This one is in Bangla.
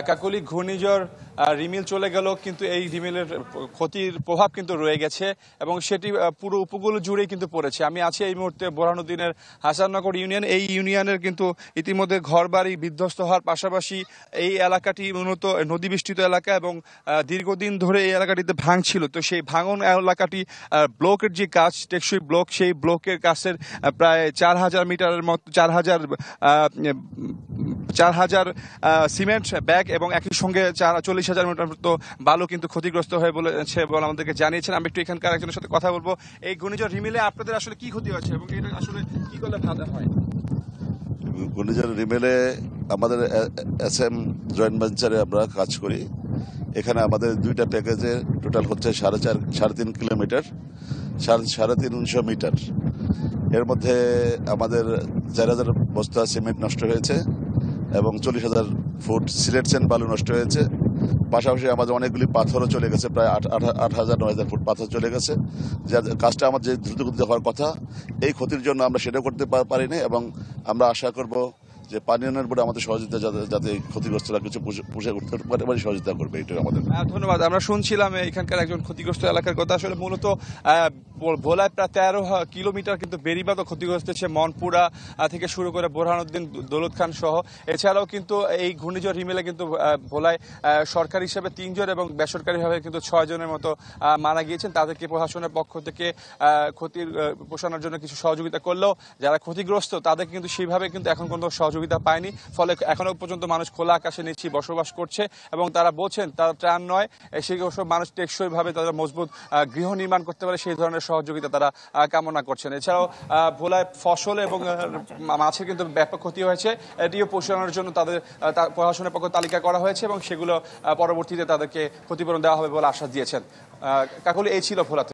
কাকলি ঘূর্ণিঝড় রিমিল চলে গেল, কিন্তু এই রিমিলের ক্ষতির প্রভাব কিন্তু রয়ে গেছে এবং সেটি পুরো উপকূল জুড়েই কিন্তু পড়েছে। আমি আছি এই মুহূর্তে বোরহানুদ্দিনের হাসাননগর ইউনিয়ন। এই ইউনিয়নের কিন্তু ইতিমধ্যে ঘরবাড়ি বিধ্বস্ত হওয়ার পাশাপাশি এই এলাকাটি মূলত নদীবেষ্টিত এলাকা এবং দীর্ঘদিন ধরে এই এলাকাটিতে ভাঙছিল। তো সেই ভাঙন এলাকাটি ব্লকের যে কাজ, টেকসই ব্লক, সেই ব্লকের কাছের প্রায় 4,000 মিটারের মতো 4,000 সিমেন্ট ব্যাগ এবং একই সঙ্গে 40,000 মিটার মতো বালু কিন্তু ক্ষতিগ্রস্ত হয়ে বলেছে বলে আমাদেরকে জানিয়েছেন। আমি একটু এখানকার একজনের সাথে কথা বলবো। এই ঘূর্ণিঝড় রিমিলে আপনাদের আসলে কি ক্ষতি হয়েছে এবং এটা আসলে কি করলে ভালো হয়? ঘূর্ণিঝড় রিমেলে আমাদের SM জয়েন্ট ভেঞ্চারে আমরা কাজ করি। এখানে আমাদের দুইটা প্যাকেজে টোটাল হচ্ছে 3.5 কিলোমিটার, 350 মিটার। এর মধ্যে আমাদের 4,000 বস্তা সিমেন্ট নষ্ট হয়েছে এবং 40,000 ফুট সিলেট সেন্ট বালু নষ্ট হয়েছে। পাশাপাশি আমাদের অনেকগুলি পাথরও চলে গেছে, প্রায় 8,000-9,000 ফুট পাথর চলে গেছে। যার কাজটা আমার যে দ্রুতগতিতে হওয়ার কথা, এই ক্ষতির জন্য আমরা সেটা করতে পারিনি এবং আমরা আশা করব যে পানি উন্নয়ন বোর্ড আমাদের সহযোগিতা যাতে ক্ষতিগ্রস্তরা কিছু পুষে উঠতে পারে সহযোগিতা করবে, এটাই আমাদের। ধন্যবাদ। আমরা শুনছিলাম এখানকার একজন ক্ষতিগ্রস্ত এলাকার কথা। আসলে মূলত ভোলায় প্রায় 13 কিলোমিটার কিন্তু বেড়িবাঁধও ক্ষতিগ্রস্ত হচ্ছে, মনপুরা থেকে শুরু করে বোরহানুদ্দিন, দৌলত খান সহ। এছাড়াও কিন্তু এই ঘূর্ণিঝড় রিমেলে কিন্তু ভোলায় সরকারি হিসেবে 3 জন এবং বেসরকারিভাবে কিন্তু 6 জনের মতো মারা গিয়েছেন। তাদেরকে প্রশাসনের পক্ষ থেকে ক্ষতির পোষানোর জন্য কিছু সহযোগিতা করলেও যারা ক্ষতিগ্রস্ত তাদেরকে কিন্তু সেইভাবে কিন্তু এখন কোনো সহযোগিতা পায়নি। ফলে এখনো পর্যন্ত মানুষ খোলা আকাশে নিচে বসবাস করছে এবং তারা বলছেন তারা ত্রাণ নয়, সেই সব মানুষ টেকসইভাবে তারা মজবুত গৃহ নির্মাণ করতে পারে সেই ধরনের সহযোগিতা তারা কামনা করছেন। এছাড়াও ভোলায় ফসল এবং মাছের কিন্তু ব্যাপক ক্ষতি হয়েছে, এটিও পোষানোর জন্য তাদের প্রশাসনের পক্ষ তালিকা করা হয়েছে এবং সেগুলো পরবর্তীতে তাদেরকে ক্ষতিপূরণ দেওয়া হবে বলে আশ্বাস দিয়েছেন। কাকলি, এই ছিল ভোলা।